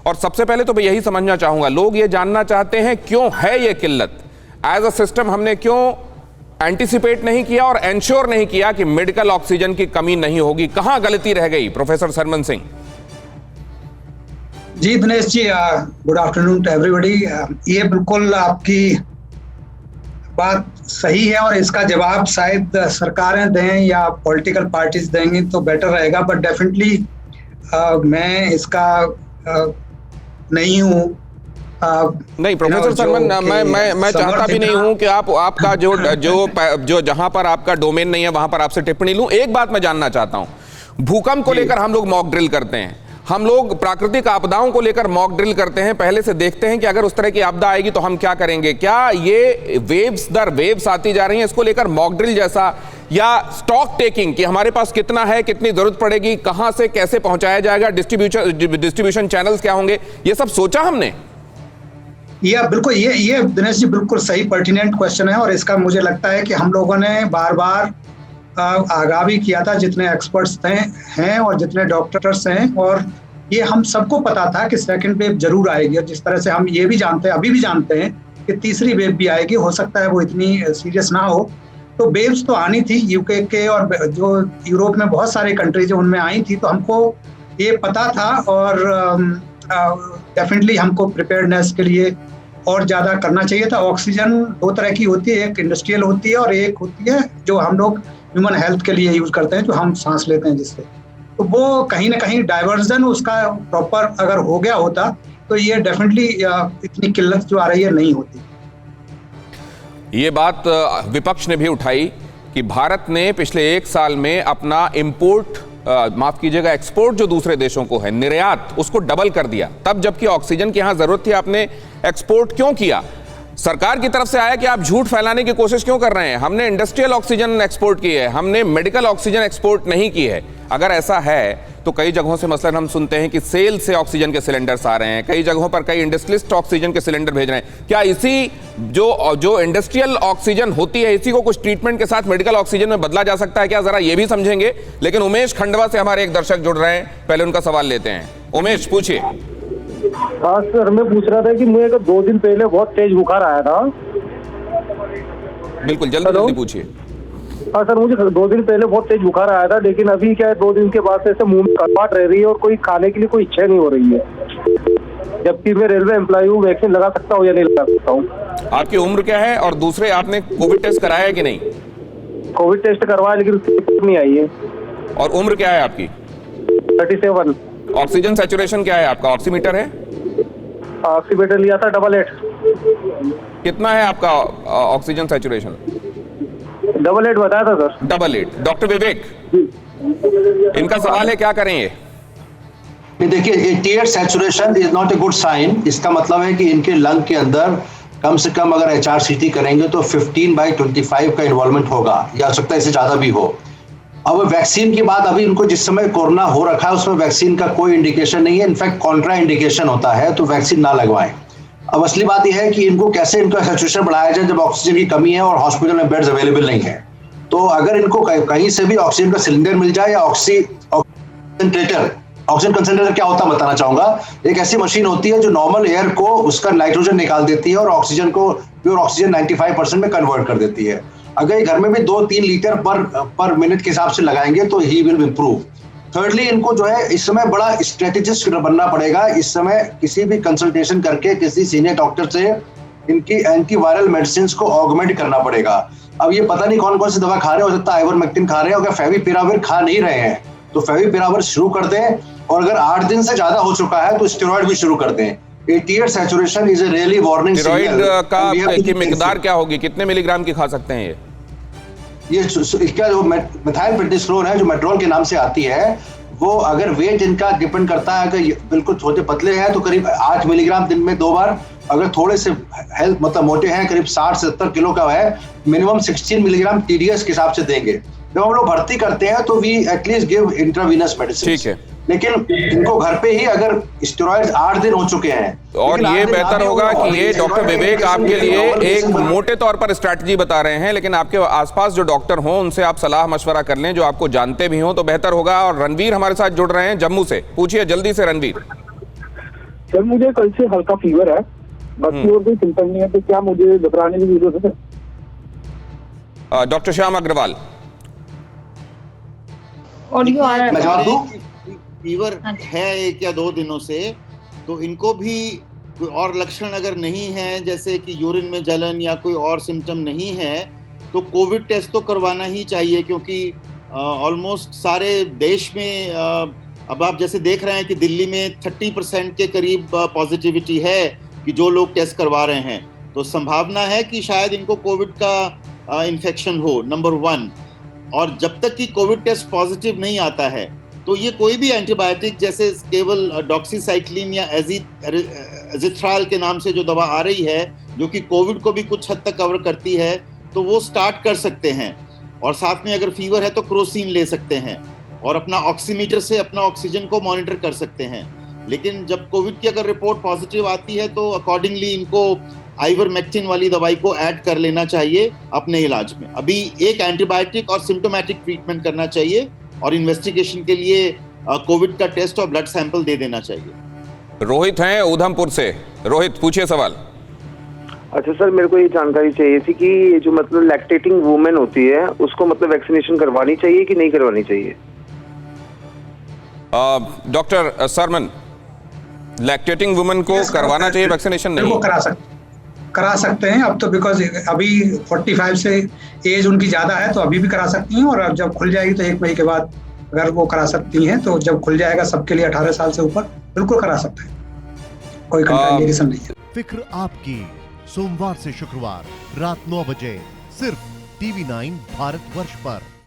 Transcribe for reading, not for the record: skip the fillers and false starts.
और सबसे पहले तो मैं यही समझना चाहूंगा, लोग ये जानना चाहते हैं क्यों है ये किल्लत, एज अ सिस्टम हमने क्यों एंटिसिपेट नहीं किया और एंश्योर नहीं किया कि मेडिकल ऑक्सीजन की कमी नहीं होगी, कहां गलती रह गई प्रोफेसर सरमन सिंह? जी Dinesh ji, good afternoon to everybody. ये बिल्कुल आपकी बात सही है और इसका जवाब शायद सरकारें दें या पॉलिटिकल पार्टीज देंगी तो बेटर रहेगा, बट डेफिनेटली मैं इसका नहीं हूँ। नहीं प्रोफेसर सरमन, मैं चाहता भी नहीं हूं कि आपका जो जहां पर आपका डोमेन नहीं है वहां पर आपसे टिप्पणी लूं। एक बात मैं जानना चाहता हूं, भूकंप को लेकर हम लोग मॉक ड्रिल करते हैं, हम लोग प्राकृतिक आपदाओं को लेकर मॉक ड्रिल करते हैं, पहले से देखते हैं कि अगर उस तरह की आपदा आएगी तो हम क्या करेंगे। क्या ये वेव्स दर वेव्स आती जा रही हैं, इसको लेकर मॉक ड्रिल जैसा या स्टॉक टेकिंग कि हमारे पास कितना है, कितनी जरूरत पड़ेगी, कहां से कैसे पहुंचाया जाएगा, डिस्ट्रीब्यूशन चैनल्स क्या होंगे, ये सब सोचा हमने? या बिल्कुल, ये दिनेश जी बिल्कुल सही पर्टिनेंट क्वेश्चन है और इसका मुझे लगता है कि हम लोगों ने बार बार आगाह भी किया था, जितने एक्सपर्ट्स हैं और जितने डॉक्टर्स हैं, और ये हम सबको पता था कि सेकंड वेव जरूर आएगी। और जिस तरह से हम ये भी जानते हैं, अभी भी जानते हैं कि तीसरी वेव भी आएगी, हो सकता है वो इतनी सीरियस ना हो। तो वेव्स तो आनी थी, यूके के और जो यूरोप में बहुत सारे कंट्रीज उनमें आई थी, तो हमको ये पता था और डेफिनेटली हमको प्रिपेयर्डनेस के लिए और ज़्यादा करना चाहिए था। ऑक्सीजन दो तरह की होती है, एक इंडस्ट्रियल होती है और एक होती है जो हम लोग ह्यूमन हेल्थ के लिए यूज करते हैं, जो हम सांस लेते हैं जिससे। तो वो कहीं ना कहीं डाइवर्जन उसका प्रॉपर अगर हो गया होता तो ये डेफिनेटली इतनी किल्लत जो आ रही है नहीं होती। ये बात विपक्ष ने भी उठाई कि भारत ने पिछले 1 साल में अपना इंपोर्ट माफ कीजिएगा एक्सपोर्ट जो दूसरे देशों को है, निर्यात, उसको डबल कर दिया। तब जबकि ऑक्सीजन की यहां जरूरत थी, आपने एक्सपोर्ट क्यों किया? सरकार की तरफ से आया कि आप झूठ फैलाने की कोशिश क्यों कर रहे हैं, हमने इंडस्ट्रियल ऑक्सीजन एक्सपोर्ट की है, हमने मेडिकल ऑक्सीजन एक्सपोर्ट नहीं की है। अगर ऐसा है तो कई जगहों से मसलन हम सुनते हैं कि सेल से ऑक्सीजन के सिलेंडर्स आ रहे हैं, कई जगहों पर कई इंडस्ट्रियलिस्ट ऑक्सीजन के सिलेंडर भेज रहे हैं। क्या इसी जो इंडस्ट्रियल ऑक्सीजन होती है, इसी को कुछ ट्रीटमेंट के साथ मेडिकल ऑक्सीजन में बदला जा सकता है क्या? जरा ये भी समझेंगे। लेकिन उमेश खंडवा से हमारे एक दर्शक जुड़ रहे हैं, पहले उनका सवाल लेते हैं। उमेश, पूछिए। हाँ सर, मैं पूछ रहा था कि मुझे 2 दिन पहले बहुत तेज बुखार आया था। बिल्कुल, जल्दी पूछिए। हाँ सर, मुझे 2 दिन पहले बहुत तेज बुखार आया था, लेकिन अभी क्या है 2 दिन के बाद से मुंह में कड़वाहट रह रही है और कोई खाने के लिए कोई इच्छा नहीं हो रही है। जबकि मैं रेलवे एम्प्लॉय हूँ, वैक्सीन लगा सकता हूँ या नहीं लगा सकता हूँ? आपकी उम्र क्या है और दूसरे आपने कोविड टेस्ट कराया है कि नहीं? कोविड टेस्ट करवाया लेकिन उसकी रिपोर्ट नहीं आई है। और उम्र क्या है आपकी? 37। ऑक्सीजन सैचुरेशन क्या है आपका? ऑक्सीमीटर है? ऑक्सीमीटर लिया था 88। कितना है आपका ऑक्सीजन सैचुरेशन? 88 बताया था सर। 88। डॉक्टर विवेक, इनका सवाल है, क्या करें ये? देखिए, 88 saturation is not a good sign. इसका मतलब है कि इनके लंग के अंदर कम से कम अगर HRCT करेंगे तो 15/25 का इन्वॉल्वमेंट होगा, या हो सकता है इससे ज्यादा भी हो। अब वैक्सीन की बात, अभी इनको जिस समय कोरोना हो रखा है उसमें वैक्सीन का कोई इंडिकेशन नहीं है, इनफैक्ट कॉन्ट्रा इंडिकेशन होता है, तो वैक्सीन ना लगवाएं। अब असली बात यह है कि इनको कैसे इनका सैचुरेशन बढ़ाया जाए जब ऑक्सीजन की कमी है और हॉस्पिटल में बेड्स अवेलेबल नहीं है। तो अगर इनको कहीं से भी ऑक्सीजन का सिलेंडर मिल जाए या ऑक्सीजन कंसंट्रेटर क्या होता है बताना चाहूंगा। एक ऐसी मशीन होती है जो नॉर्मल एयर को उसका नाइट्रोजन निकाल देती है और ऑक्सीजन को प्योर ऑक्सीजन 95% में कन्वर्ट कर देती है। अगर ये घर में भी 2-3 लीटर पर मिनट के हिसाब से लगाएंगे तो ही विल इम्प्रूव। थर्डली, इनको जो है इस समय बड़ा स्ट्रेटेजिस्ट बनना पड़ेगा। इस समय किसी भी कंसल्टेशन करके किसी सीनियर डॉक्टर से इनकी एंटीवायरल मेडिसिन को ऑगमेंट करना पड़ेगा। अब ये पता नहीं कौन कौन सी दवा खा रहे हैं, हो सकता है आइवरमेक्टिन खा रहे हैं, अगर फेविपिराविर खा नहीं रहे हैं तो फेविपिराविर शुरू कर दें, और अगर 8 दिन से ज्यादा हो चुका है तो स्टेरॉइड भी शुरू कर दें। 88 saturation is a really warning signal. Steroid का मिकदार क्या होगी, कितने मिलीग्राम की खा सकते हैं ये इसका जो मिथाइल प्रेडिस्ट्रोन है जो मेट्रोल के नाम से आती है, वो अगर वेट इनका डिपेंड करता है, अगर बिल्कुल छोटे पतले हैं तो करीब 8 मिलीग्राम दिन में 2 बार, अगर थोड़े से हेल्थ मतलब मोटे हैं करीब 60 से 70 किलो का है, मिनिमम 16 मिलीग्राम TDS के हिसाब से देंगे। जब हम लोग भर्ती करते हैं तो we at least give intravenous medicine. ठीक है, लेकिन इनको घर पे ही अगर स्टेरॉइड्स 8 दिन हो चुके हैं और ये बेहतर होगा कि ये डॉक्टर विवेक आपके लिए एक मोटे तौर पर स्ट्रैटेजी बता रहे हैं, लेकिन आपके आसपास जो डॉक्टर हों उनसे आप सलाह मशवरा कर लें, जो आपको जानते भी हों तो बेहतर होगा। और रणवीर हमारे साथ जुड़ रहे हैं जम्मू से, पूछिए जल्दी से रणवीर। सर मुझे कल से हल्का फीवर है, बाकी और कोई सिम्टम नहीं है, तो क्या मुझे घबराने की जरूरत है? डॉक्टर श्याम अग्रवाल। ऑडियो आ रहा है। मैं जवाब दूं? फीवर है 1 या 2 दिनों से, तो इनको भी कोई और लक्षण अगर नहीं है, जैसे कि यूरिन में जलन या कोई और सिम्टम नहीं है, तो कोविड टेस्ट तो करवाना ही चाहिए, क्योंकि ऑलमोस्ट सारे देश में अब आप जैसे देख रहे हैं कि दिल्ली में 30% के करीब पॉजिटिविटी है कि जो लोग टेस्ट करवा रहे हैं, तो संभावना है कि शायद इनको कोविड का इन्फेक्शन हो, नंबर 1। और जब तक कि कोविड टेस्ट पॉजिटिव नहीं आता है, तो ये कोई भी एंटीबायोटिक जैसे केवल डॉक्सीसाइक्लिन या एजिथ्राल के नाम से जो दवा आ रही है, जो कि कोविड को भी कुछ हद तक कवर करती है, तो वो स्टार्ट कर सकते हैं। और साथ में अगर फीवर है तो क्रोसिन ले सकते हैं और अपना ऑक्सीमीटर से अपना ऑक्सीजन को मॉनिटर कर सकते हैं। लेकिन जब कोविड की अगर रिपोर्ट पॉजिटिव आती है, तो अकॉर्डिंगली इनको आइवरमेक्टिन वाली दवाई को ऐड कर लेना चाहिए अपने इलाज में। अभी एक एंटीबायोटिक और सिम्टोमेटिक ट्रीटमेंट करना चाहिए और इन्वेस्टिगेशन के लिए कोविड का टेस्ट और ब्लड सैंपल दे देना चाहिए। रोहित हैं उधमपुर से। रोहित, पूछिए सवाल। अच्छा सर, मेरे को ये जानकारी चाहिए थी कि ये जो मतलब लैक्टेटिंग वुमेन होती है, उसको मतलब वैक्सीनेशन करवानी चाहिए कि नहीं करवानी चाहिए? डॉक्टर सरमन, लैक्टेटिंग वुमेन को करवाना चाहिए वैक्सीनेशन? नहीं, करा सकते हैं अब तो, बिकॉज अभी 45 से एज उनकी ज्यादा है, तो अभी भी करा सकती हैं। और अब जब खुल जाएगी तो 1 मई के बाद अगर वो करा सकती हैं, तो जब खुल जाएगा सबके लिए 18 साल से ऊपर, बिल्कुल करा सकते हैं, कोई कंट्राइंडिकेशन नहीं है। फिक्र आपकी, सोमवार से शुक्रवार रात 9 बजे सिर्फ TV9 भारतवर्ष पर।